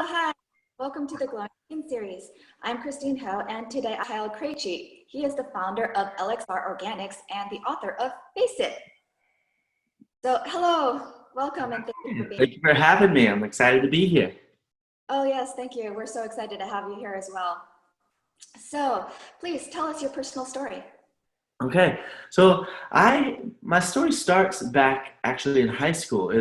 Hi. Welcome to the Glowing Skin series. I'm Christine Ho, and today Kyle Craichy. He is the founder of LXR Organics and the author of Face It. So, hello, welcome, and thank you for being here. Thank you for having me. I'm excited to be here. Oh, yes, thank you. We're so excited to have you here as well. So, please tell us your personal story. Okay, my story starts back actually in high school.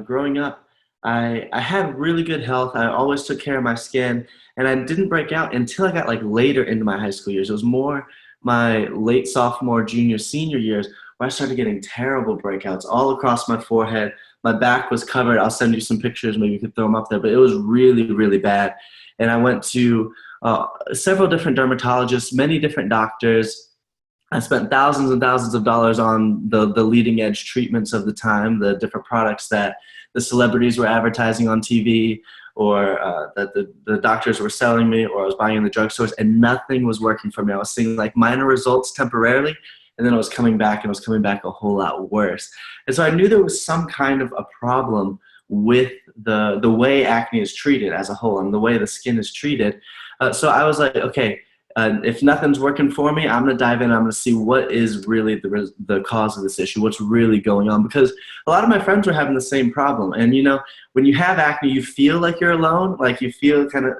Growing up, I had really good health. I always took care of my skin, and I didn't break out until I got like later into my high school years. It was more my late sophomore, junior, senior years where I started getting terrible breakouts all across my forehead. My back was covered. I'll send you some pictures. Maybe you could throw them up there, but it was really, really bad. And I went to several different dermatologists, many different doctors. I spent thousands and thousands of dollars on the leading edge treatments of the time, the different products that the celebrities were advertising on TV, or that the doctors were selling me, or I was buying in the drugstores, and nothing was working for me. I was seeing like minor results temporarily, and then it was coming back, and it was coming back a whole lot worse. And so I knew there was some kind of a problem with the way acne is treated as a whole and the way the skin is treated. So I was like, okay, if nothing's working for me, I'm going to dive in. I'm going to see what is really the cause of this issue, what's really going on. Because a lot of my friends were having the same problem. And, you know, when you have acne, you feel like you're alone, like you feel kind of,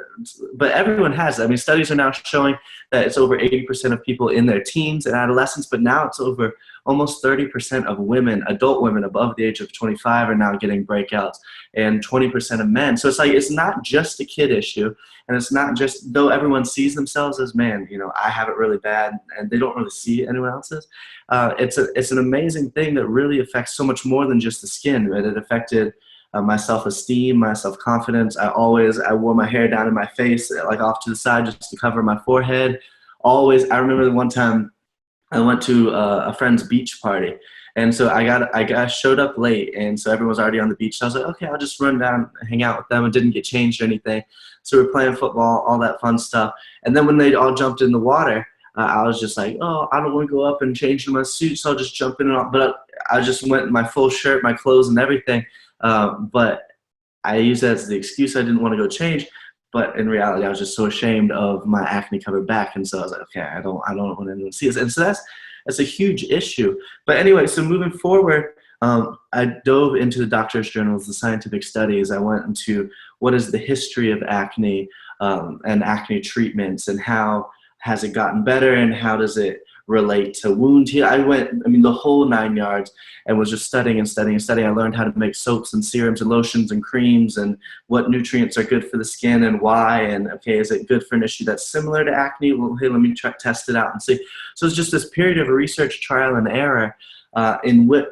but everyone has it. I mean, studies are now showing that it's over 80% of people in their teens and adolescents, but now it's over almost 30% of women, adult women above the age of 25 are now getting breakouts, and 20% of men. So it's like, it's not just a kid issue. And it's not just, though everyone sees themselves as, man, you know, I have it really bad, and they don't really see anyone else's. It's an amazing thing that really affects so much more than just the skin. Right? It affected my self-esteem, my self-confidence. I wore my hair down in my face, like off to the side just to cover my forehead. Always, I remember the one time I went to a friend's beach party. And so I showed up late, and so everyone was already on the beach. So I was like, okay, I'll just run down and hang out with them. And didn't get changed or anything. So we were playing football, all that fun stuff. And then when they all jumped in the water, I was just like, oh, I don't want to go up and change in my suit, so I'll just jump in. But I just went in my full shirt, my clothes, and everything. But I used that as the excuse. I didn't want to go change. But in reality, I was just so ashamed of my acne-covered back, and so I was like, okay, I don't want anyone to see this. And so that's a huge issue. But anyway, so moving forward, I dove into the doctor's journals, the scientific studies. I went into what is the history of acne and acne treatments, and how has it gotten better, and how does it relate to wound healing. I mean, the whole 9 yards, and was just studying and studying and studying. I learned how to make soaps and serums and lotions and creams, and what nutrients are good for the skin and why, and okay, is it good for an issue that's similar to acne? Well, hey, let me test it out and see. So it's just this period of research, trial and error, in what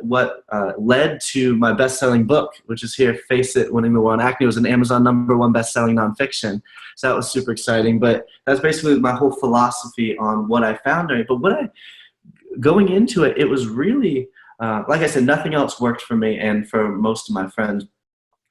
led to my best-selling book, which is here, Face It, Winning the War on Acne. It was an Amazon #1 best-selling nonfiction. So that was super exciting. But that's basically my whole philosophy on what I found. But going into it, it was really, like I said, nothing else worked for me and for most of my friends.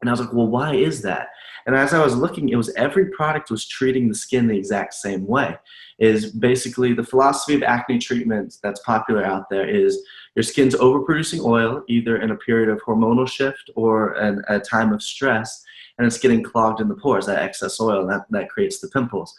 And I was like, well, why is that? And as I was looking, it was every product was treating the skin the exact same way. Is basically the philosophy of acne treatments that's popular out there is your skin's overproducing oil, either in a period of hormonal shift or a time of stress, and it's getting clogged in the pores, that excess oil, and that creates the pimples.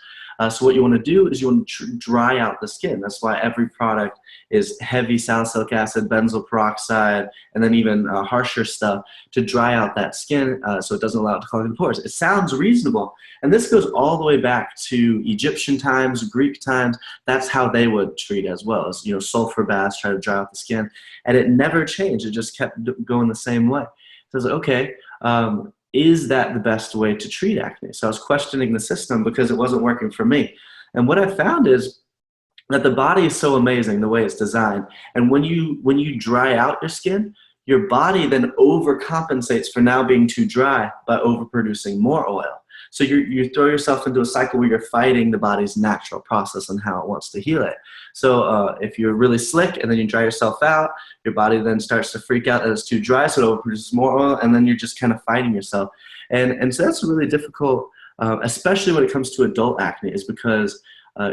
So what you want to do is you want to dry out the skin. That's why every product is heavy salicylic acid, benzoyl peroxide, and then even harsher stuff to dry out that skin so it doesn't allow it to clog in the pores. It sounds reasonable. And this goes all the way back to Egyptian times, Greek times. That's how they would treat as well, as, you know, sulfur baths, try to dry out the skin. And it never changed. It just kept going the same way. So I was like, okay, is that the best way to treat acne? So I was questioning the system because it wasn't working for me. And what I found is that the body is so amazing the way it's designed. And when you dry out your body then overcompensates for now being too dry by overproducing more oil. So you throw yourself into a cycle where you're fighting the body's natural process and how it wants to heal it. So if you're really slick and then you dry yourself out, your body then starts to freak out that it's too dry, so it overproduces more oil, and then you're just kind of fighting yourself. And so that's really difficult, especially when it comes to adult acne, is because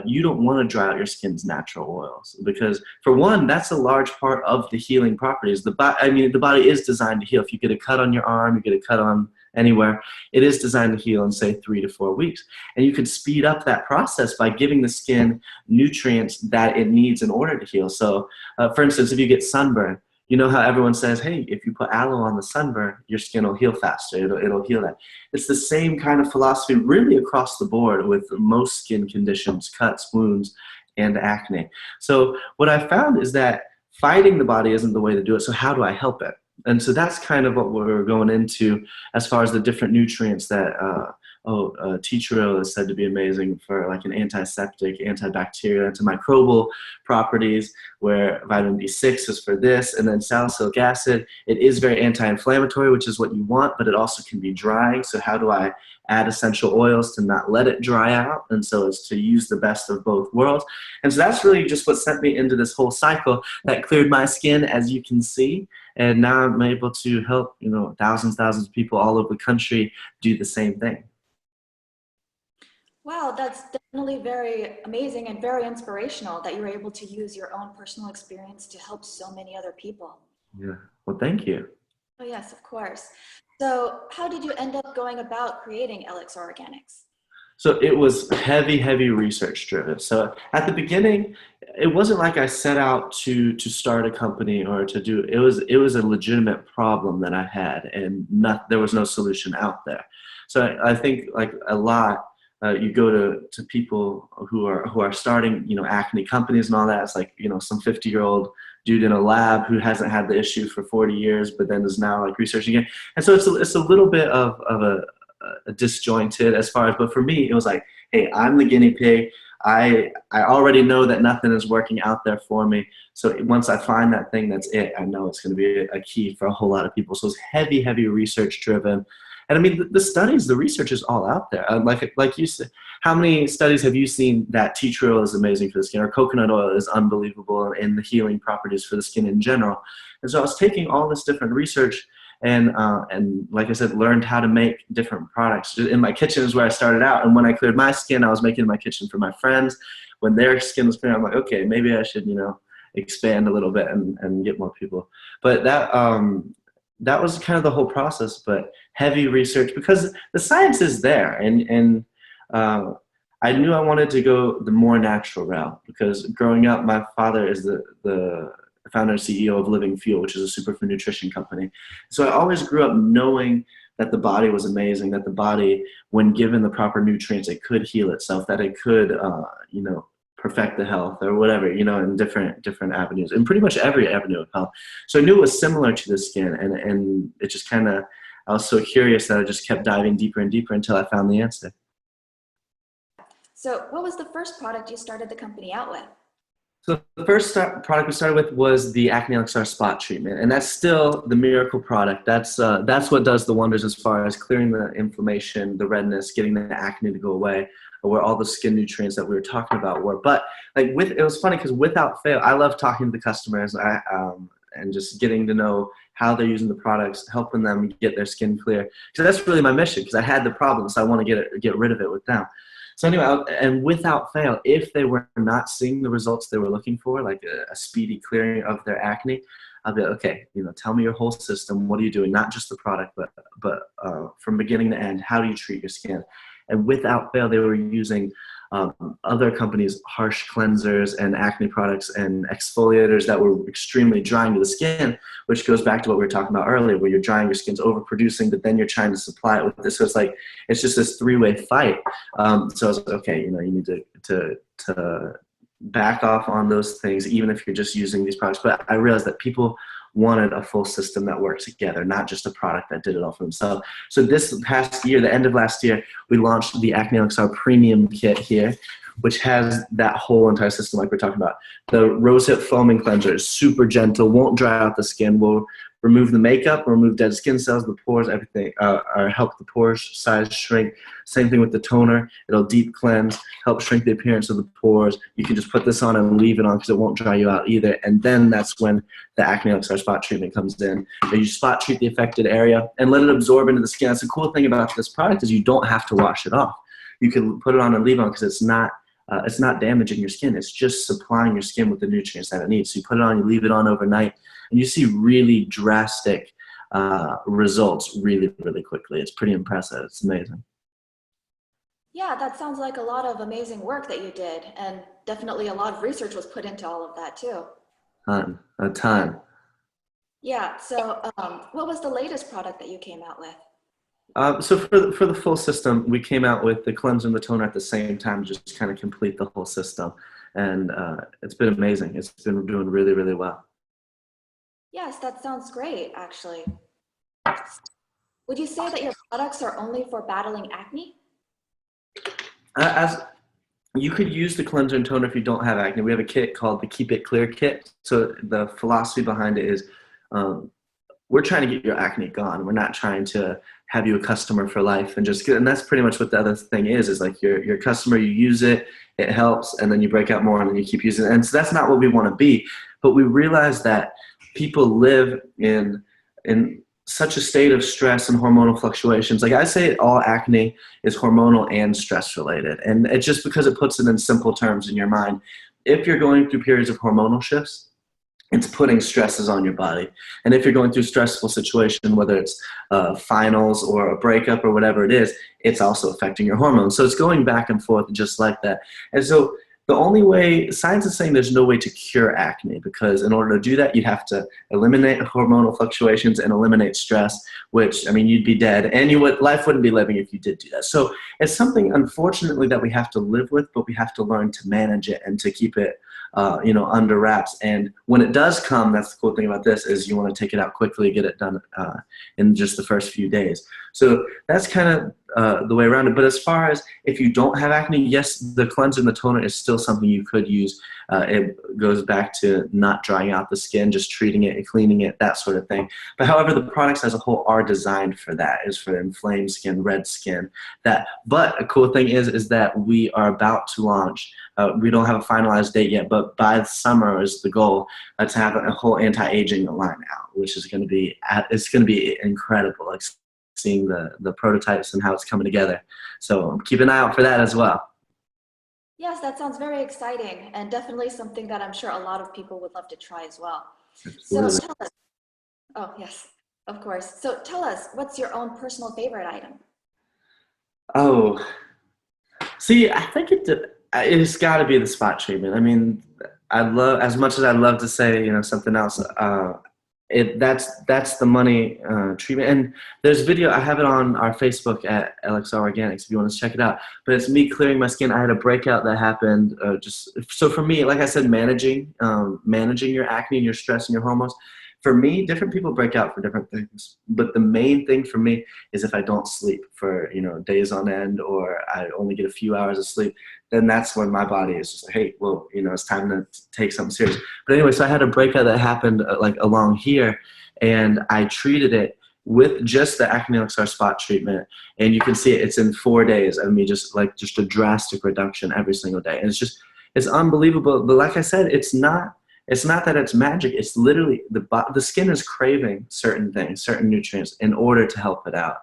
you don't want to dry out your skin's natural oils, because for one, that's a large part of the healing properties. The body is designed to heal. If you get a cut on your arm, you get a cut on anywhere, it is designed to heal in, say, 3 to 4 weeks. And you could speed up that process by giving the skin nutrients that it needs in order to heal. So, for instance, if you get sunburn, you know how everyone says, hey, if you put aloe on the sunburn, your skin will heal faster. It'll heal that. It's the same kind of philosophy really across the board with most skin conditions, cuts, wounds, and acne. So what I found is that fighting the body isn't the way to do it. So how do I help it? And so that's kind of what we're going into as far as the different nutrients that tea tree oil is said to be amazing for like an antiseptic, antibacterial, antimicrobial properties, where vitamin B6 is for this, and then salicylic acid, it is very anti-inflammatory, which is what you want, but it also can be drying. So how do I add essential oils to not let it dry out? And so it's to use the best of both worlds. And so that's really just what sent me into this whole cycle that cleared my skin, as you can see. And now I'm able to help, thousands of people all over the country do the same thing. Wow, that's definitely very amazing and very inspirational that you're able to use your own personal experience to help so many other people. Yeah, well, thank you. Oh yes, of course. So how did you end up going about creating Elixir Organics? So it was heavy research driven. So at the beginning, it wasn't like I set out to start a company or to do it. Was a legitimate problem that I had, and there was no solution out there. So I think like a lot, you go to people who are starting, acne companies and all that. It's like, some 50-year-old dude in a lab who hasn't had the issue for 40 years, but then is now like researching it. And so it's a little bit of a disjointed as far as, but for me, it was like, hey, I'm the guinea pig. I already know that nothing is working out there for me. So once I find that thing, that's it. I know it's going to be a key for a whole lot of people. So it's heavy research driven. And I mean, the studies, the research is all out there. Like you said, how many studies have you seen that tea tree oil is amazing for the skin, or coconut oil is unbelievable in the healing properties for the skin in general? And so I was taking all this different research and like I said, learned how to make different products. In my kitchen is where I started out. And when I cleared my skin, I was making in my kitchen for my friends. When their skin was clear, I'm like, okay, maybe I should, expand a little bit and get more people. But that was kind of the whole process, but heavy research because the science is there. And I knew I wanted to go the more natural route because growing up, my father is the founder and CEO of Living Fuel, which is a superfood nutrition company. So I always grew up knowing that the body was amazing, that the body, when given the proper nutrients, it could heal itself, that it could, perfect the health or whatever, in different avenues, in pretty much every avenue of health. So I knew it was similar to the skin, and it just kind of, I was so curious that I just kept diving deeper and deeper until I found the answer. So what was the first product you started the company out with? So the first product we started with was the Acne Elixir Spot Treatment, and that's still the miracle product. That's what does the wonders as far as clearing the inflammation, the redness, getting the acne to go away, where all the skin nutrients that we were talking about were. But it was funny because without fail, I love talking to the customers and just getting to know how they're using the products, helping them get their skin clear. Because that's really my mission. Because I had the problem, so I want to get rid of it with them. So anyway, and without fail, if they were not seeing the results they were looking for, like a speedy clearing of their acne, I'll be like, okay, tell me your whole system. What are you doing? Not just the product, but from beginning to end, how do you treat your skin? And without fail, they were using other companies' harsh cleansers and acne products and exfoliators that were extremely drying to the skin, which goes back to what we were talking about earlier, where you're drying, your skin's overproducing, but then you're trying to supply it with this. So it's just this three-way fight. So I was like, okay, you need to back off on those things, even if you're just using these products. But I realized that people wanted a full system that worked together, not just a product that did it all for themselves. So this past year, the end of last year, we launched the Acne Elixir Premium Kit here, which has that whole entire system like we're talking about. The rosehip foaming cleanser is super gentle, won't dry out the skin, will remove the makeup, remove dead skin cells, the pores, everything, or help the pore size shrink. Same thing with the toner. It'll deep cleanse, help shrink the appearance of the pores. You can just put this on and leave it on because it won't dry you out either. And then that's when the Acne Elixir Spot Treatment comes in. So you spot treat the affected area and let it absorb into the skin. That's the cool thing about this product is you don't have to wash it off. You can put it on and leave it on because it's not damaging your skin. It's just supplying your skin with the nutrients that it needs. So you put it on, you leave it on overnight, and you see really drastic results really, really quickly. It's pretty impressive. It's amazing. Yeah, that sounds like a lot of amazing work that you did, and definitely a lot of research was put into all of that too. A ton. Yeah, so what was the latest product that you came out with? So for the full system, we came out with the cleanser and the toner at the same time, just kind of complete the whole system, and it's been amazing. It's been doing really, really well. Yes, that sounds great, actually. Would you say that your products are only for battling acne? As you could use the cleanser and toner if you don't have acne. We have a kit called the Keep It Clear kit. So the philosophy behind it is um, we're trying to get your acne gone. We're not trying to have you a customer for life and just get, and that's pretty much what the other thing is like your customer, you use it, it helps, and then you break out more and then you keep using it. And so that's not what we want to be. But we realize that people live in such a state of stress and hormonal fluctuations. Like I say, all acne is hormonal and stress related. And it's just because it puts it in simple terms in your mind. If you're going through periods of hormonal shifts, it's putting stresses on your body. And if you're going through a stressful situation, whether it's finals or a breakup or whatever it is, it's also affecting your hormones. So it's going back and forth just like that. And so the only way, science is saying there's no way to cure acne, because in order to do that, you'd have to eliminate hormonal fluctuations and eliminate stress, which, I mean, you'd be dead, and life wouldn't be living if you did do that. So it's something, unfortunately, that we have to live with, but we have to learn to manage it and to keep it under wraps. And when it does come, that's the cool thing about this, is you want to take it out quickly, get it done in just the first few days. So that's kind of the way around it. But as far as if you don't have acne, yes, the cleanser and the toner is still something you could use. It goes back to not drying out the skin, just treating it and cleaning it, that sort of thing. But however, the products as a whole are designed for that, is for inflamed skin, red skin. But a cool thing is that we are about to launch. We don't have a finalized date yet, but by the summer is the goal to have a whole anti-aging line out, which is going to be incredible. Like seeing the prototypes and how it's coming together. So keep an eye out for that as well. Yes, that sounds very exciting, and definitely something that I'm sure a lot of people would love to try as well. So Absolutely. tell us, oh yes, of course. So tell us, what's your own personal favorite item? Oh, see, I think it's got to be the spot treatment. I mean, I love, as much as I'd love to say, something else. That's the money treatment. And there's video, I have it on our Facebook at LXR Organics if you want to check it out. But it's me clearing my skin. I had a breakout that happened so for me, like I said, managing your acne and your stress and your hormones. For me, different people break out for different things. But the main thing for me is if I don't sleep for days on end, or I only get a few hours of sleep, then that's when my body is just like, hey, well, it's time to take something serious. But anyway, so I had a breakout that happened like along here, and I treated it with just the Acne Elixir spot treatment, and you can see it's in 4 days of me just a drastic reduction every single day. And it's unbelievable. But like I said, it's not that it's magic. It's literally the skin is craving certain things, certain nutrients, in order to help it out,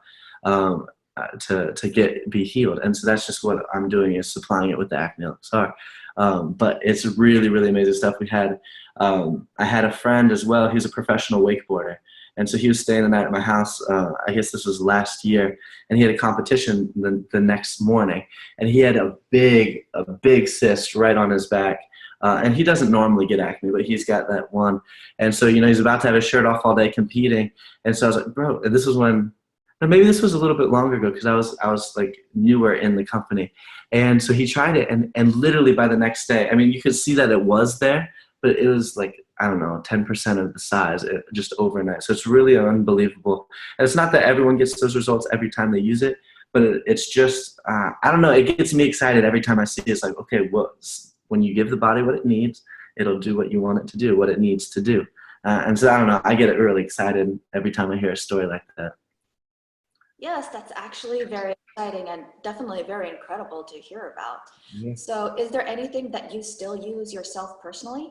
to be healed. And so that's just what I'm doing, is supplying it with the Acne Elixir. But it's really, really amazing stuff. I had a friend as well. He's a professional wakeboarder. And so he was staying the night at my house. I guess this was last year, and he had a competition the next morning, and he had a big cyst right on his back. And he doesn't normally get acne, but he's got that one. And so, he's about to have his shirt off all day competing. And so I was like, bro, this was when, maybe this was a little bit longer ago, because I was like newer in the company. And so he tried it, and literally by the next day, I mean, you could see that it was there, but it was like, I don't know, 10% of the size, just overnight. So it's really unbelievable. And it's not that everyone gets those results every time they use it, but it's just, I don't know, it gets me excited every time I see it. It's like, okay, when you give the body what it needs, it'll do what you want it to do, what it needs to do. And so I don't know, I get really excited every time I hear a story like that. Yes, that's actually very exciting and definitely very incredible to hear about. Yeah. So is there anything that you still use yourself personally?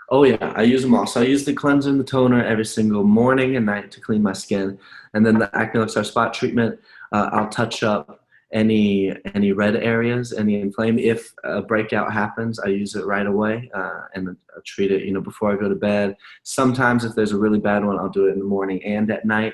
Oh yeah, I use them all. So I use the cleanser and the toner every single morning and night to clean my skin. And then the Acne Elixir spot treatment, I'll touch up any red areas, any inflamed. If a breakout happens, I use it right away, and I treat it, before I go to bed. Sometimes if there's a really bad one, I'll do it in the morning and at night.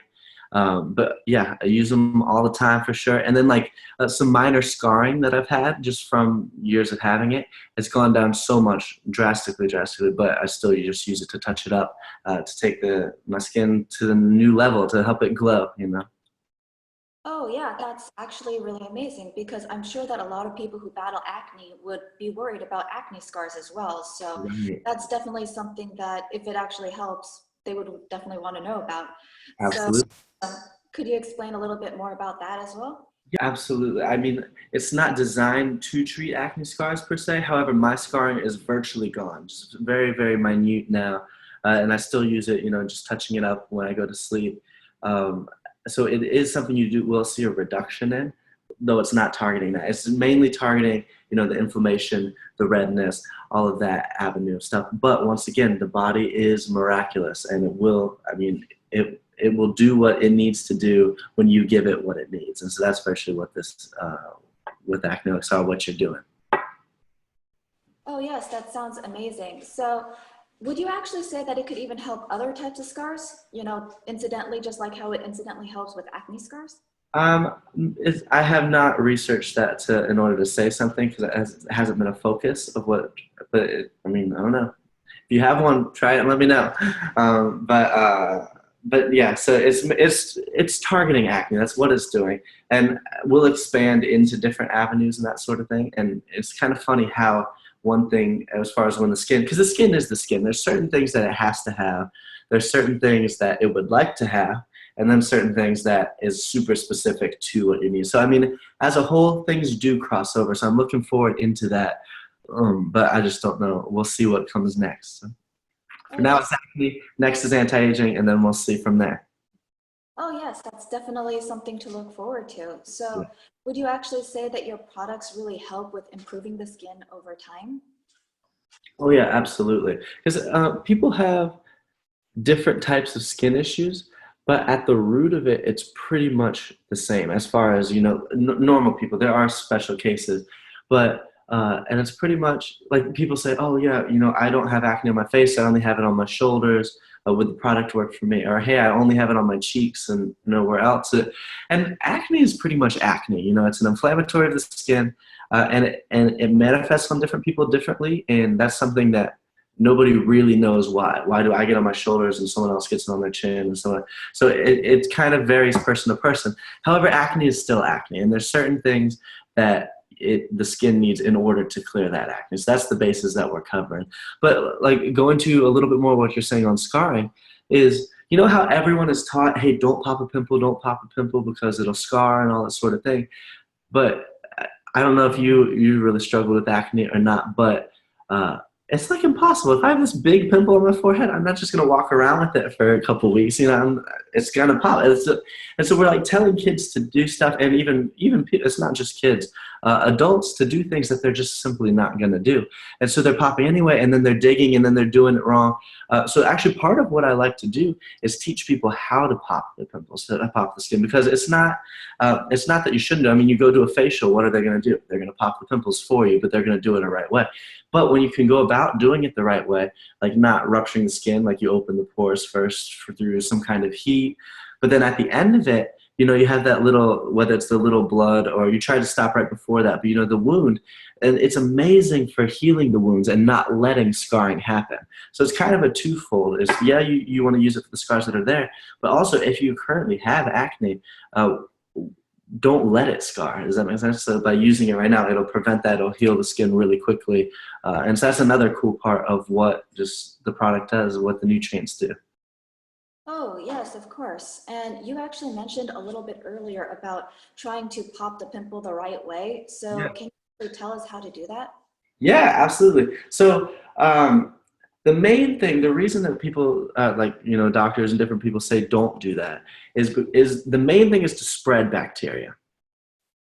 But yeah, I use them all the time for sure. And then like some minor scarring that I've had just from years of having it, it's gone down so much drastically, but I still just use it to touch it up, to take my skin to the new level, to help it glow, you know? Oh yeah, that's actually really amazing because I'm sure that a lot of people who battle acne would be worried about acne scars as well. So Right. that's definitely something that if it actually helps, they would definitely want to know about. So Absolutely. um, could you explain a little bit more about that as well? Yeah, absolutely. I mean, it's not designed to treat acne scars per se. However, my scarring is virtually gone, just very, very minute now. And I still use it, you know, just touching it up when I go to sleep. Um, so it is something will see a reduction in, though it's not targeting that. It's mainly targeting, you know, the inflammation, the redness, all of that avenue of stuff. But once again, the body is miraculous, and it will, I mean, it will do what it needs to do when you give it what it needs. And so that's virtually what this, with Acne are, what you're doing. Oh yes, that sounds amazing. So would you actually say that it could even help other types of scars? You know, incidentally, just like how it incidentally helps with acne scars? I have not researched that in order to say something because it hasn't been a focus of what, I mean, I don't know. If you have one, try it and let me know. But yeah, so it's targeting acne. That's what it's doing, and we'll expand into different avenues and that sort of thing. And it's kind of funny how one thing, as far as when the skin, because the skin is the skin. There's certain things that it has to have. There's certain things that it would like to have, and then certain things that is super specific to what you need. So I mean, as a whole, things do cross over. So I'm looking forward into that. But I just don't know. We'll see what comes next. So for Oh now, yes. it's acne. Next is anti-aging, and then we'll see from there. Oh yes, that's definitely something to look forward to. Yeah. So would you actually say that your products really help with improving the skin over time? Oh yeah, absolutely. Because people have different types of skin issues, but at the root of it, it's pretty much the same. As far as you know, normal people, there are special cases, but and it's pretty much like people say, oh yeah, you know, I don't have acne on my face, I only have it on my shoulders. Would the product work for me? Or hey, I only have it on my cheeks and nowhere else. And acne is pretty much acne. You know, it's an inflammatory of the skin, and it manifests on different people differently, and that's something that nobody really knows why. Why do I get on my shoulders and someone else gets it on their chin and so on? So it kind of varies person to person. However, acne is still acne, and there's certain things that the skin needs in order to clear that acne. So that's the basis that we're covering. But like going to a little bit more what you're saying on scarring is, you know how everyone is taught, hey, don't pop a pimple, don't pop a pimple because it'll scar and all that sort of thing. But I don't know if you really struggle with acne or not, but it's like impossible. If I have this big pimple on my forehead, I'm not just gonna walk around with it for a couple weeks. You know, it's gonna pop. And so we're like telling kids to do stuff, and it's not just kids, adults to do things that they're just simply not gonna do. And so they're popping anyway, and then they're digging, and then they're doing it wrong. So actually, part of what I like to do is teach people how to pop the pimples, to pop the skin, because it's not that you shouldn't do. I mean, you go to a facial, what are they gonna do? They're gonna pop the pimples for you, but they're gonna do it the right way. But when you can go about doing it the right way, like not rupturing the skin, like you open the pores first through some kind of heat, but then at the end of it, you know, you have that little, whether it's the little blood or you try to stop right before that, but you know, the wound, and it's amazing for healing the wounds and not letting scarring happen. So it's kind of a twofold. Is yeah, you want to use it for the scars that are there, but also if you currently have acne, don't let it scar. Does that make sense? So by using it right now, it'll prevent that. It'll heal the skin really quickly. And so that's another cool part of what just the product does, what the nutrients do. Oh, yes, of course. And you actually mentioned a little bit earlier about trying to pop the pimple the right way. So Yeah. can you really tell us how to do that? Yeah, absolutely. So the main thing, the reason that people like you know doctors and different people say don't do that is the main thing is to spread bacteria.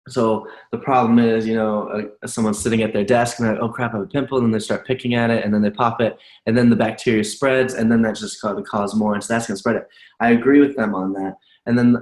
So the problem is, you know, someone's sitting at their desk and they're like, oh crap, I have a pimple, and then they start picking at it, and then they pop it, and then the bacteria spreads, and then that's just going to cause more, and so that's going to spread it. I agree with them on that. And then,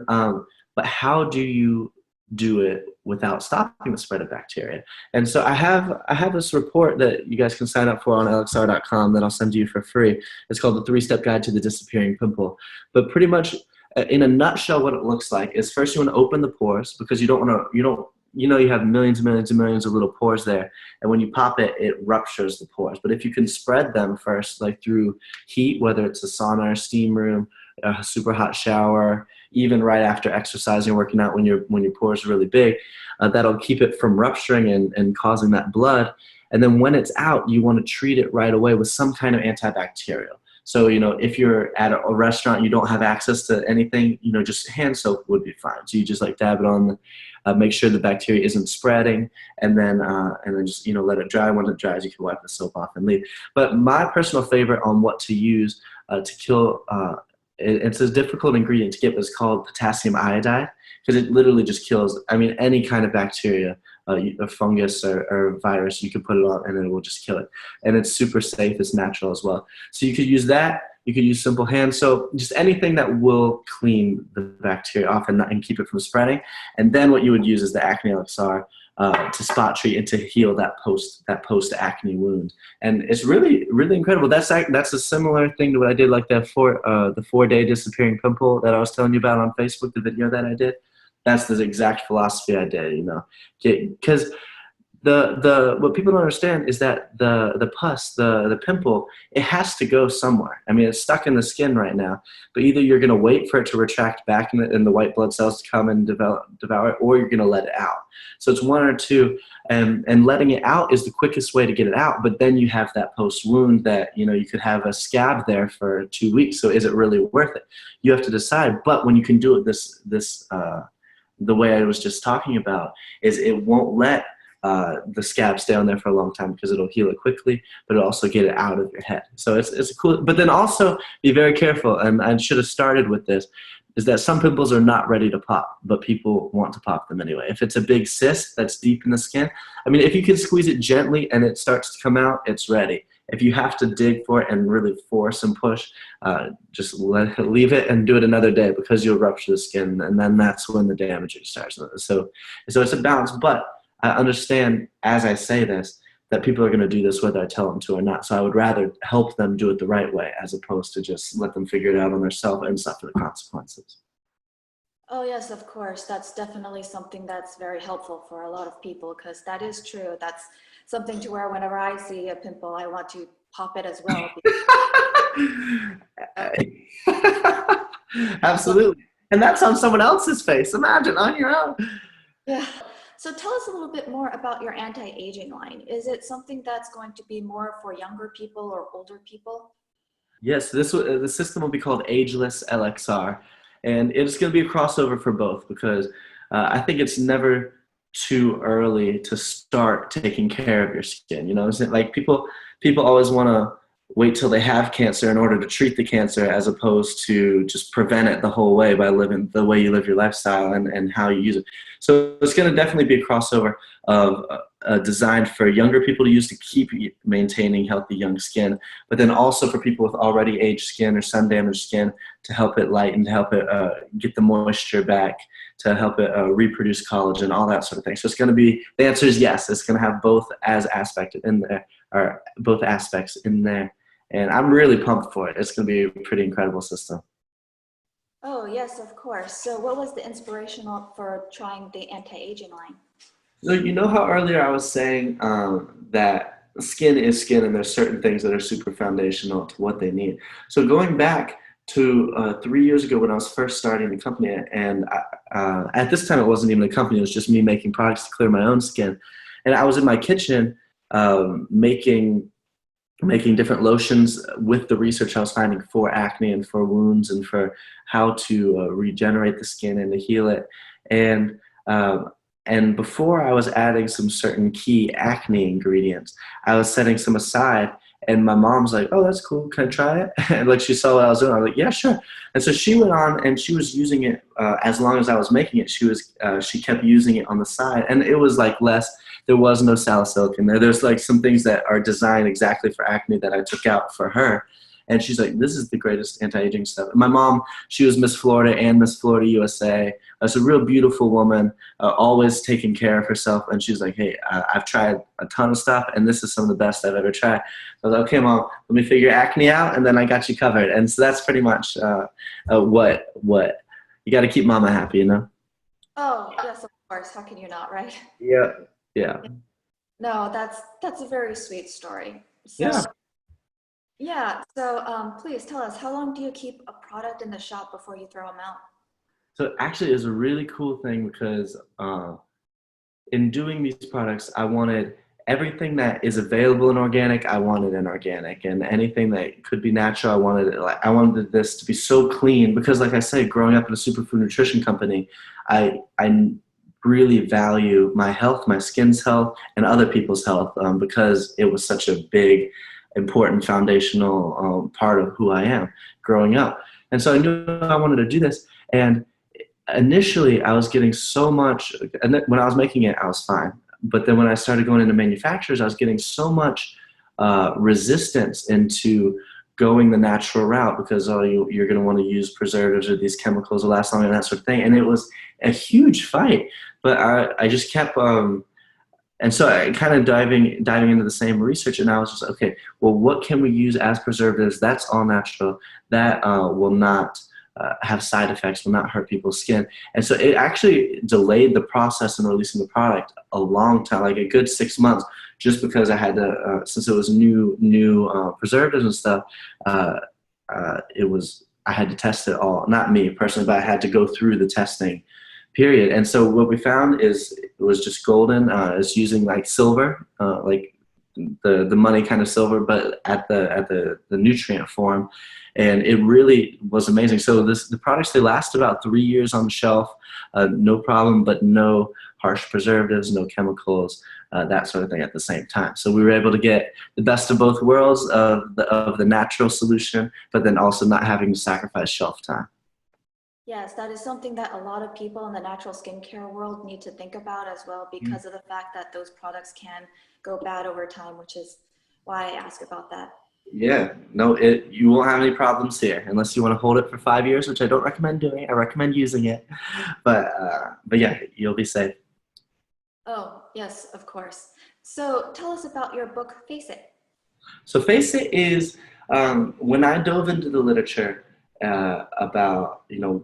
but how do you do it without stopping the spread of bacteria? And so I have this report that you guys can sign up for on lxr.com that I'll send to you for free. It's called the 3-Step Guide to the Disappearing Pimple. But pretty much in a nutshell, what it looks like is first you want to open the pores because you don't want to, you have millions and millions and millions of little pores there. And when you pop it, it ruptures the pores. But if you can spread them first, like through heat, whether it's a sauna or steam room, a super hot shower, even right after exercising, working out when your pores are really big, that'll keep it from rupturing and causing that blood. And then when it's out, you want to treat it right away with some kind of antibacterial. So, if you're at a restaurant, you don't have access to anything, just hand soap would be fine. So you just like dab it on, make sure the bacteria isn't spreading, and then just, let it dry. When it dries, you can wipe the soap off and leave. But my personal favorite on what to use to kill, it's a difficult ingredient to get, but it's called potassium iodide, because it literally just kills, any kind of bacteria, a fungus or virus. You can put it on and it will just kill it. And it's super safe, it's natural as well. So you could use that, you could use simple hand soap, just anything that will clean the bacteria off and keep it from spreading. And then what you would use is the Acne Elixir to spot treat and to heal that post acne wound. And it's really, really incredible. That's a similar thing to what I did, like the 4-day disappearing pimple that I was telling you about on Facebook, the video that I did. That's the exact philosophy I did, because what people don't understand is that the pus, the pimple, it has to go somewhere. It's stuck in the skin right now, but either you're going to wait for it to retract back and the white blood cells to come and devour it, or you're going to let it out. So it's one or two, and letting it out is the quickest way to get it out. But then you have that post wound that, you could have a scab there for 2 weeks. So is it really worth it? You have to decide. But when you can do it the way I was just talking about, is it won't let the scab stay on there for a long time because it'll heal it quickly, but it'll also get it out of your head. So it's a cool, but then also be very careful, and I should have started with this, is that some pimples are not ready to pop, but people want to pop them anyway. If it's a big cyst that's deep in the skin, if you can squeeze it gently and it starts to come out, it's ready. If you have to dig for it and really force and push, just leave it and do it another day, because you'll rupture the skin, and then that's when the damaging starts. So it's a balance, but I understand as I say this that people are going to do this whether I tell them to or not. So I would rather help them do it the right way as opposed to just let them figure it out on themselves and suffer the consequences. Oh yes, of course. That's definitely something that's very helpful for a lot of people, because that is true. That's something to where whenever I see a pimple, I want to pop it as well. Absolutely. And that's on someone else's face. Imagine on your own. Yeah. So tell us a little bit more about your anti-aging line. Is it something that's going to be more for younger people or older people? Yes, the system will be called Ageless LXR, and it's going to be a crossover for both, because I think it's never too early to start taking care of your skin. Like people always want to wait till they have cancer in order to treat the cancer, as opposed to just prevent it the whole way by living the way you live your lifestyle and how you use it. So it's going to definitely be a crossover of designed for younger people to use to keep maintaining healthy young skin, but then also for people with already aged skin or sun damaged skin, to help it lighten, to help it get the moisture back, to help it reproduce collagen, all that sort of thing. So it's going to be, the answer is yes, it's going to have both aspects in there. And I'm really pumped for it. It's going to be a pretty incredible system. Oh yes, of course. So what was the inspiration for trying the anti-aging line? So how earlier I was saying that skin is skin, and there's certain things that are super foundational to what they need. So going back to 3 years ago when I was first starting the company, and at this time it wasn't even a company, it was just me making products to clear my own skin. And I was in my kitchen making different lotions with the research I was finding for acne and for wounds and for how to regenerate the skin and to heal it. And before I was adding some certain key acne ingredients, I was setting some aside, and my mom's like, "Oh, that's cool. Can I try it?" And like, she saw what I was doing. I was like, "Yeah, sure." And so she went on and she was using it as long as I was making it. She kept using it on the side, and it was like less. There was no salicylic in there. There's like some things that are designed exactly for acne that I took out for her. And she's like, "This is the greatest anti-aging stuff." And my mom, she was Miss Florida and Miss Florida USA. She's a real beautiful woman, always taking care of herself. And she's like, "Hey, I've tried a ton of stuff, and this is some of the best I've ever tried." I was like, "Okay, Mom, let me figure acne out, and then I got you covered." And so that's pretty much what you got to keep mama happy, you know? Oh, yes, of course. How can you not, right? Yeah. Yeah. No, that's a very sweet story. Yeah. So, yeah, so please tell us, how long do you keep a product in the shop before you throw them out? So actually, it's a really cool thing because in doing these products, I wanted everything that is available in organic, I wanted in organic, and anything that could be natural, I wanted this to be so clean because, like I said, growing up in a superfood nutrition company, I really value my health, my skin's health, and other people's health because it was such a big, important foundational part of who I am growing up. And so I knew I wanted to do this, and initially I was getting so much, and when I was making it, I was fine. But then when I started going into manufacturers, I was getting so much resistance into going the natural route because you're going to want to use preservatives or these chemicals will last longer and that sort of thing. And it was a huge fight. But I just kept, and so I kind of diving into the same research, and I was just okay. Well, what can we use as preservatives? That's all natural. That will not have side effects, will not hurt people's skin. And so it actually delayed the process in releasing the product a long time, like a good 6 months, just because I had to, since it was new preservatives and stuff, it was, I had to test it all, not me personally, but I had to go through the testing period. And so what we found is it was just golden. It's using like silver, like the money kind of silver, but at the nutrient form, and it really was amazing. So the products, they last about 3 years on the shelf, no problem, but no harsh preservatives, no chemicals, that sort of thing at the same time. So we were able to get the best of both worlds of the natural solution, but then also not having to sacrifice shelf time. Yes, that is something that a lot of people in the natural skincare world need to think about as well because of the fact that those products can go bad over time, which is why I ask about that. Yeah, no, you won't have any problems here unless you want to hold it for 5 years, which I don't recommend doing. I recommend using it, but yeah, you'll be safe. Oh, yes, of course. So tell us about your book, Face It. So face it is when I dove into the literature about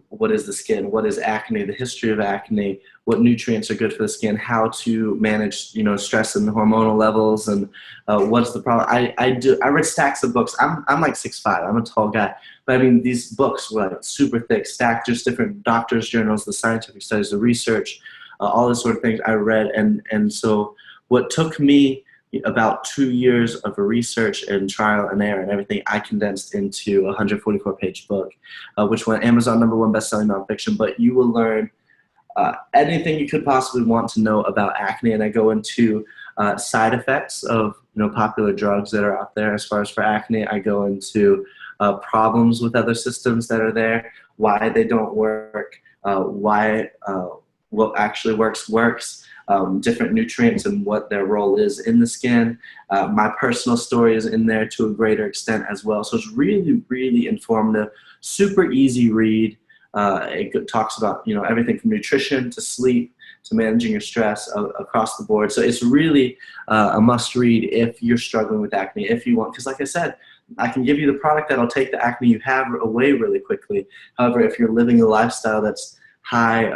what is the skin, what is acne, the history of acne, what nutrients are good for the skin, how to manage stress and hormonal levels, and what's the problem. I read stacks of books. I'm like 6'5". I'm a tall guy, but I mean these books were like super thick, stacked, just different doctors' journals, the scientific studies, the research, all this sort of things I read, and so what took me about 2 years of research and trial and error and everything, I condensed into a 144-page book, which went Amazon #1 best-selling nonfiction. But you will learn anything you could possibly want to know about acne, and I go into side effects of popular drugs that are out there as far as for acne. I go into problems with other systems that are there, why they don't work, why what actually works, different nutrients and what their role is in the skin. My personal story is in there to a greater extent as well. So it's really, really informative, super easy read. It talks about everything from nutrition to sleep to managing your stress across the board. So it's really a must read if you're struggling with acne, if you want, because like I said, I can give you the product that'll take the acne you have away really quickly. However, if you're living a lifestyle that's high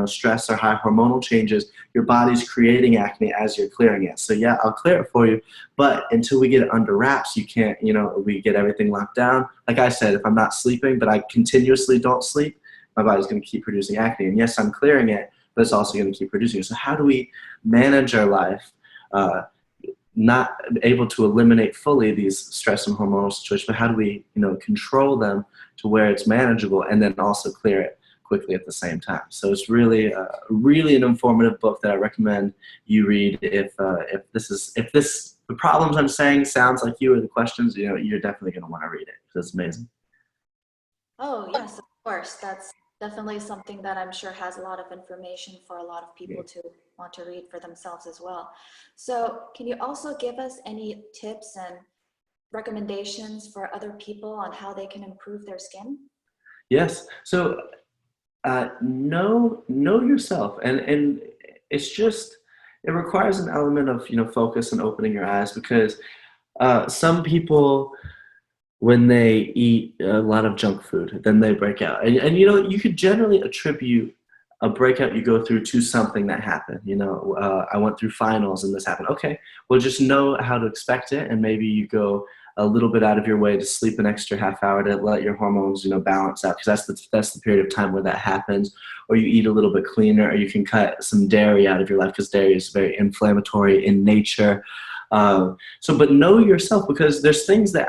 stress or high hormonal changes, your body's creating acne as you're clearing it. So yeah, I'll clear it for you, but until we get it under wraps, you can't, we get everything locked down. Like I said, if I'm not sleeping, but I continuously don't sleep, my body's going to keep producing acne. And yes, I'm clearing it, but it's also going to keep producing it. So how do we manage our life, not able to eliminate fully these stress and hormonal situations, but how do we, control them to where it's manageable and then also clear it quickly at the same time? So it's really, really an informative book that I recommend you read if the problems I'm saying sounds like you or the questions, you're definitely going to want to read it because it's amazing. Oh, yes, of course. That's definitely something that I'm sure has a lot of information for a lot of people to want to read for themselves as well. So can you also give us any tips and recommendations for other people on how they can improve their skin? Yes. So know yourself, and it's just it requires an element of focus and opening your eyes because some people when they eat a lot of junk food, then they break out. And you know, you could generally attribute a breakout you go through to something that happened. You know, I went through finals and this happened. Okay, well, just know how to expect it, and maybe you go a little bit out of your way to sleep an extra half hour to let your hormones, you know, balance out, because that's the period of time where that happens. Or you eat a little bit cleaner, or you can cut some dairy out of your life because dairy is very inflammatory in nature. But know yourself, because there's things that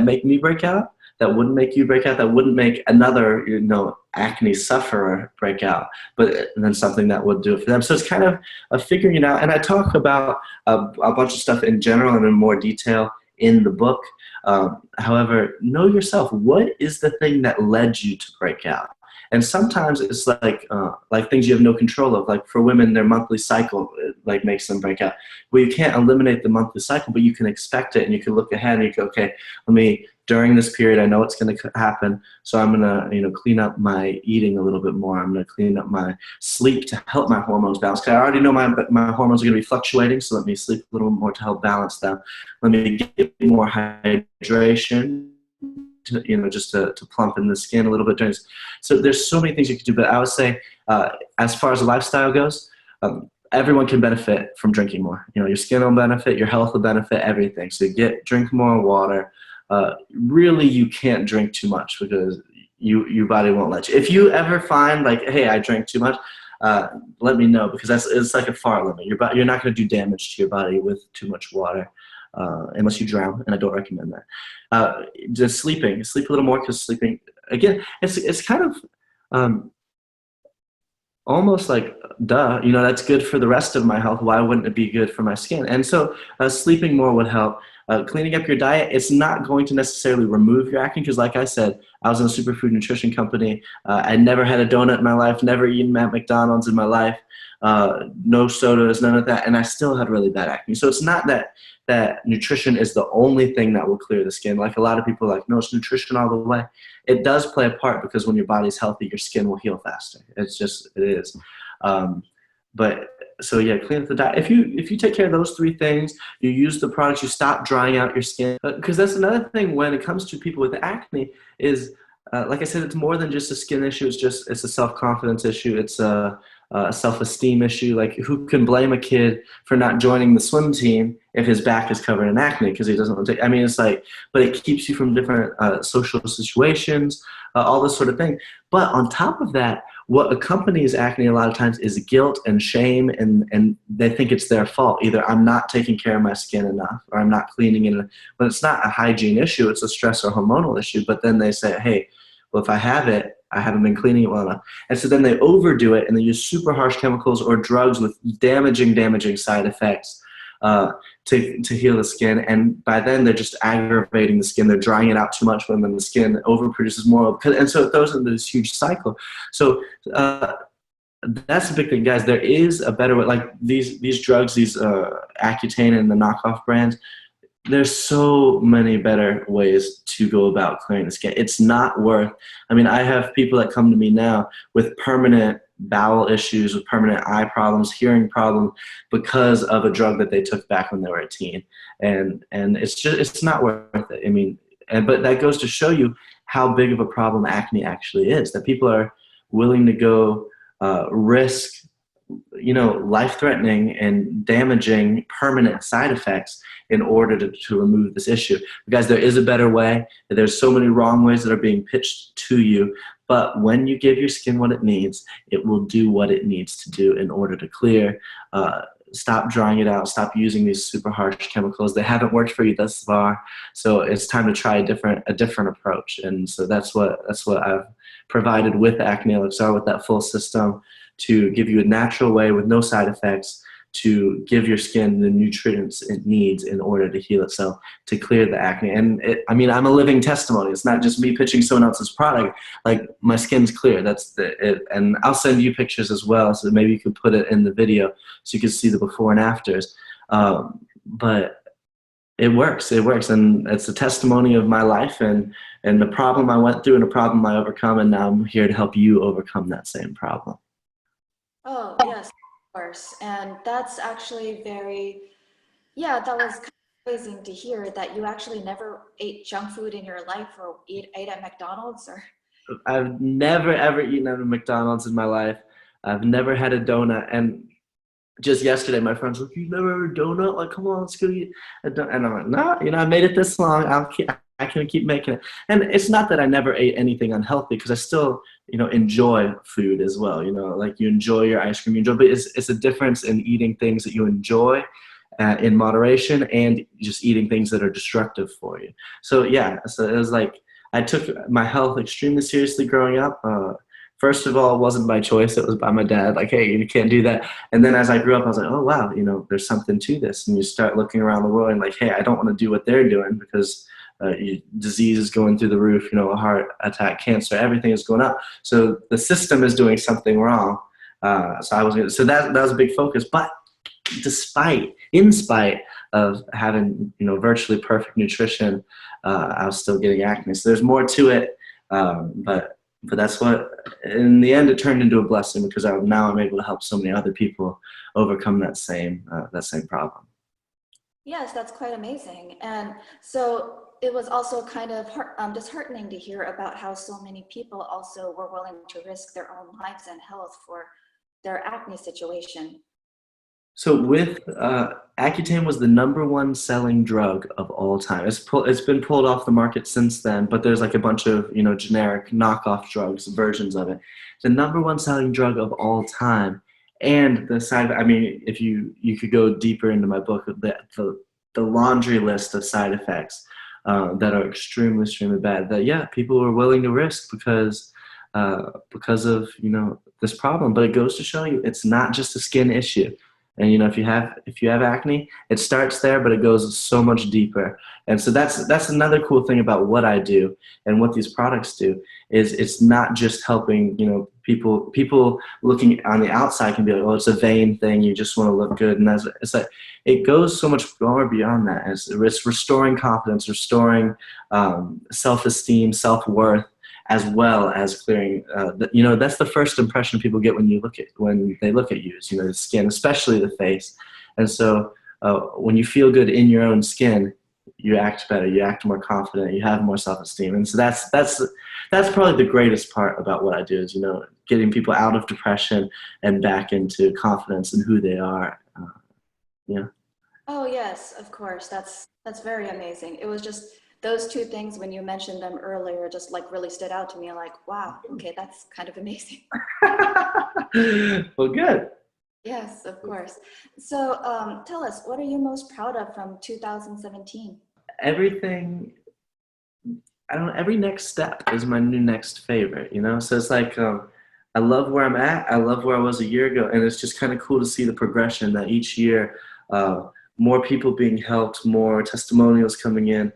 make me break out that wouldn't make you break out, that wouldn't make another, you know, acne sufferer break out, but then something that would do it for them. So it's kind of figuring it out. And I talk about a bunch of stuff in general and in more detail in the book. However, know yourself. What is the thing that led you to break out? And sometimes it's like things you have no control of. Like for women, their monthly cycle like makes them break out. Well, you can't eliminate the monthly cycle, but you can expect it, and you can look ahead and you go, okay, during this period, I know it's going to happen, so I'm going to, you know, clean up my eating a little bit more. I'm going to clean up my sleep to help my hormones balance. Because I already know my hormones are going to be fluctuating, so let me sleep a little more to help balance them. Let me get more hydration, you know, just to plump in the skin a little bit during this. So there's so many things you can do, but I would say, as far as the lifestyle goes, everyone can benefit from drinking more. You know, your skin will benefit, your health will benefit, everything. So drink more water. Really, you can't drink too much, because your body won't let you. If you ever find like, hey, I drank too much, let me know, because it's like a far limit. You're not going to do damage to your body with too much water. Unless you drown, and I don't recommend that. Just sleep a little more, because sleeping, again, it's kind of almost like, duh, you know, that's good for the rest of my health. Why wouldn't it be good for my skin? And so sleeping more would help. Cleaning up your diet, it's not going to necessarily remove your acne, because like I said, I was in a superfood nutrition company. I never had a donut in my life, never eaten at McDonald's in my life, no sodas, none of that, and I still had really bad acne. So it's not that nutrition is the only thing that will clear the skin. Like a lot of people are like, no, it's nutrition all the way. It does play a part, because when your body's healthy, your skin will heal faster. It is. But so yeah, clean up the diet. If you take care of those three things, you use the products, you stop drying out your skin. Because that's another thing when it comes to people with acne is, like I said, it's more than just a skin issue. It's a self-confidence issue. It's a self-esteem issue. Like, who can blame a kid for not joining the swim team if his back is covered in acne because he doesn't want to take? I mean, it's like, but it keeps you from different social situations, all this sort of thing. But on top of that, what accompanies acne a lot of times is guilt and shame, and they think it's their fault. Either I'm not taking care of my skin enough, or I'm not cleaning it enough. But it's not a hygiene issue, it's a stress or hormonal issue. But then they say, hey, well, if I have it, I haven't been cleaning it well enough. And so then they overdo it, and they use super harsh chemicals or drugs with damaging side effects to heal the skin. And by then they're just aggravating the skin. They're drying it out too much, when the skin overproduces more. And so it goes into this huge cycle. So that's the big thing, guys. There is a better way. Like these drugs, these Accutane and the knockoff brands, there's so many better ways to go about clearing the skin. It's not worth, I mean, I have people that come to me now with permanent bowel issues, with permanent eye problems, hearing problems, because of a drug that they took back when they were a teen. And it's not worth it. I mean, but that goes to show you how big of a problem acne actually is, that people are willing to go risk, you know, life-threatening and damaging permanent side effects in order to remove this issue. Guys, there is a better way. There's so many wrong ways that are being pitched to you, but when you give your skin what it needs, it will do what it needs to do in order to clear. Stop drying it out. Stop using these super harsh chemicals. They haven't worked for you thus far, so it's time to try a different approach. And so that's what I've provided with Acne Elixir, with that full system, to give you a natural way with no side effects to give your skin the nutrients it needs in order to heal itself, to clear the acne. And I mean, I'm a living testimony. It's not just me pitching someone else's product. Like, my skin's clear. That's it. And I'll send you pictures as well, so maybe you could put it in the video so you can see the before and afters. But it works. It works, and it's a testimony of my life and the problem I went through and the problem I overcome, and now I'm here to help you overcome that same problem. Oh, yes, of course. And that's actually very, yeah, that was kind of Amazing to hear that you actually never ate junk food in your life or ate at McDonald's or. I've never ever eaten at a McDonald's in my life. I've never had a donut. And just yesterday, my friends were like, "You never had a donut? Like, come on, let's go eat a donut." And I'm like, "No, I made it this long. I can keep making it." And it's not that I never ate anything unhealthy, because I still, enjoy food as well. Like you enjoy your ice cream, but it's a difference in eating things that you enjoy in moderation and just eating things that are destructive for you. So yeah, so it was like I took my health extremely seriously growing up. First of all, it wasn't by choice; it was by my dad. Like, hey, you can't do that. And then as I grew up, I was like, oh wow, there's something to this. And you start looking around the world and like, hey, I don't want to do what they're doing, because disease is going through the roof. A heart attack, cancer, everything is going up. So the system is doing something wrong. So that was a big focus. But in spite of having virtually perfect nutrition, I was still getting acne. So there's more to it, but that's what, in the end, it turned into a blessing, because now I'm able to help so many other people overcome that same problem. Yes, that's quite amazing. And so it was also kind of disheartening to hear about how so many people also were willing to risk their own lives and health for their acne situation. So with Accutane was the #1 selling drug of all time. It's been pulled off the market since then, but there's like a bunch of generic knockoff drugs, versions of it. The #1 selling drug of all time, and I mean, if you could go deeper into my book, the laundry list of side effects that are extremely, extremely bad. That yeah, people were willing to risk because of this problem. But it goes to show you, it's not just a skin issue. And if you have acne, it starts there, but it goes so much deeper. And so that's another cool thing about what I do and what these products do, is it's not just helping people looking on the outside can be like, oh, it's a vain thing, you just want to look good. And it's like, it goes so much more beyond that. It's restoring confidence, restoring self-esteem, self-worth, as well as clearing, that's the first impression people get when they look at you, is the skin, especially the face. And so when you feel good in your own skin, you act better, you act more confident, you have more self-esteem. And so that's probably the greatest part about what I do, is getting people out of depression and back into confidence in who they are. Yeah. Oh yes, of course. That's very amazing. It was just those two things when you mentioned them earlier just like really stood out to me, like, wow, okay, that's kind of amazing. Well, good. Yes, of course. So tell us, what are you most proud of from 2017? Everything. I don't know, every next step is my new next favorite, So it's like, I love where I'm at. I love where I was a year ago. And it's just kind of cool to see the progression that each year, more people being helped, more testimonials coming in,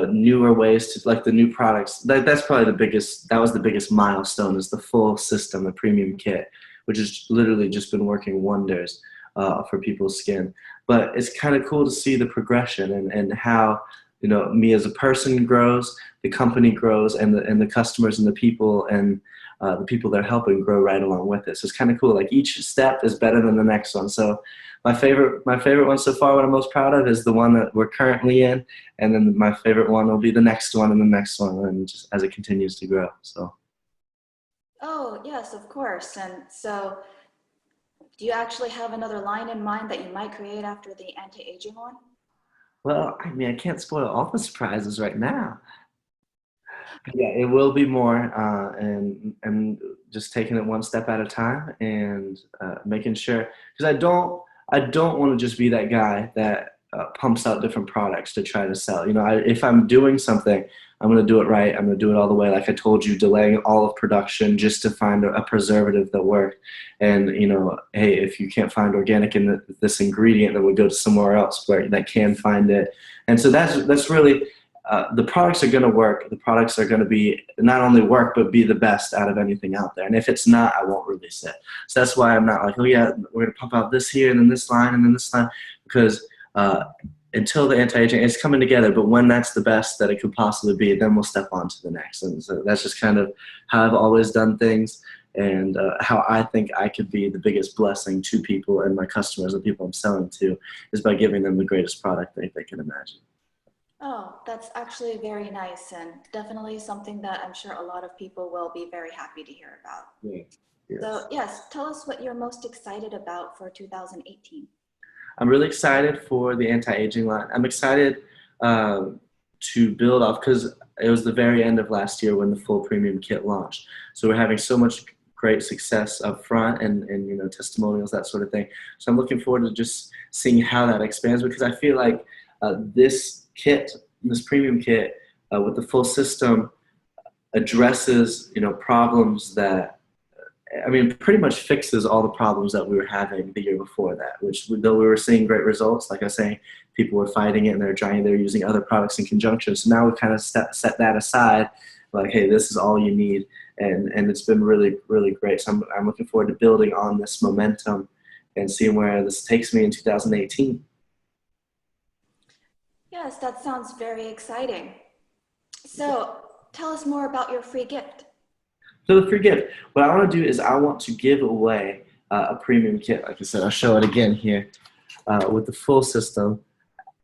newer ways to, like the new products. That's probably that was the biggest milestone, is the full system, the premium kit, which has literally just been working wonders for people's skin. But it's kind of cool to see the progression and how, me as a person grows, the company grows, and the customers and the people they're helping grow right along with it. So it's kind of cool. Like each step is better than the next one. So my favorite one so far, what I'm most proud of, is the one that we're currently in, and then my favorite one will be the next one and the next one, and just as it continues to grow. So. Oh yes, of course. And so do you actually have another line in mind that you might create after the anti-aging one? Well, I mean, I can't spoil all the surprises right now. Yeah, it will be more, and just taking it one step at a time, and making sure, because I don't want to just be that guy that pumps out different products to try to sell. If I'm doing something, I'm going to do it right. I'm going to do it all the way. Like I told you, delaying all of production just to find a preservative that worked. And hey, if you can't find organic in this ingredient, then we go to somewhere else that can find it. And so that's really. The products are going to work. The products are going to be not only work, but be the best out of anything out there. And if it's not, I won't release it. So that's why I'm not like, oh yeah, we're going to pump out this here and then this line and then this line, because until the anti-aging, it's coming together. But when that's the best that it could possibly be, then we'll step on to the next. And so that's just kind of how I've always done things. and how I think I could be the biggest blessing to people and my customers, the people I'm selling to, is by giving them the greatest product they can imagine. Oh, that's actually very nice and definitely something that I'm sure a lot of people will be very happy to hear about. Yeah. So Yes. yes, tell us what you're most excited about for 2018. I'm really excited for the anti-aging line. I'm excited to build off because it was the very end of last year when the full premium kit launched. So we're having so much great success up front and you know testimonials, that sort of thing. So I'm looking forward to just seeing how that expands because I feel like this kit, this premium kit with the full system addresses you know problems that I mean, pretty much fixes all the problems that we were having the year before that, which though we were seeing great results, like I was saying, people were fighting it and they're using other products in conjunction. So now we kind of set that aside, like, hey, this is all you need. And it's been really, really great. So I'm looking forward to building on this momentum and seeing where this takes me in 2018. Yes, that sounds very exciting. So tell us more about your free gift. So the free gift, what I want to do is I want to give away a premium kit. Like I said, I'll show it again here with the full system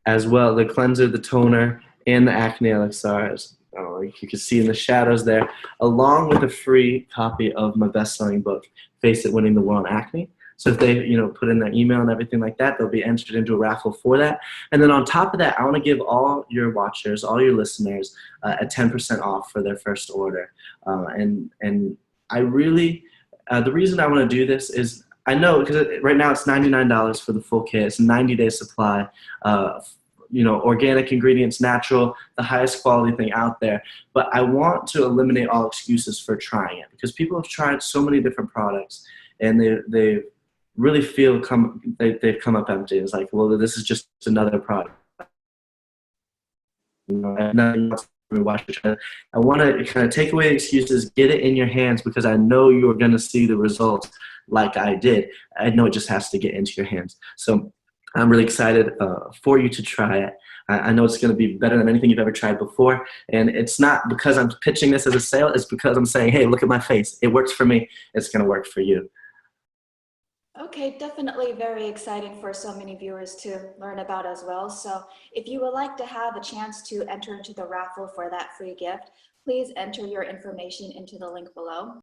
as well, the cleanser, the toner, and the Acne Elixir. You can see in the shadows there, along with a free copy of my best-selling book, Face It, Winning the War on Acne. So if they, you know, put in their email and everything like that, they'll be entered into a raffle for that. And then on top of that, I want to give all your watchers, all your listeners, a 10% off for their first order. And I really, the reason I want to do this is I know because right now it's $99 for the full kit. It's a 90-day supply. You know, organic ingredients, natural, the highest quality thing out there. But I want to eliminate all excuses for trying it because people have tried so many different products and they really feel they've come up empty. It's like, well, this is just another product. You know, I have nothing else to watch it. I want to kind of take away the excuses, get it in your hands because I know you're going to see the results like I did. I know it just has to get into your hands. So I'm really excited for you to try it. I know it's going to be better than anything you've ever tried before. And it's not because I'm pitching this as a sale. It's because I'm saying, hey, look at my face. It works for me. It's going to work for you. Okay, definitely very exciting for so many viewers to learn about as well. So if you would like to have a chance to enter into the raffle for that free gift, please enter your information into the link below.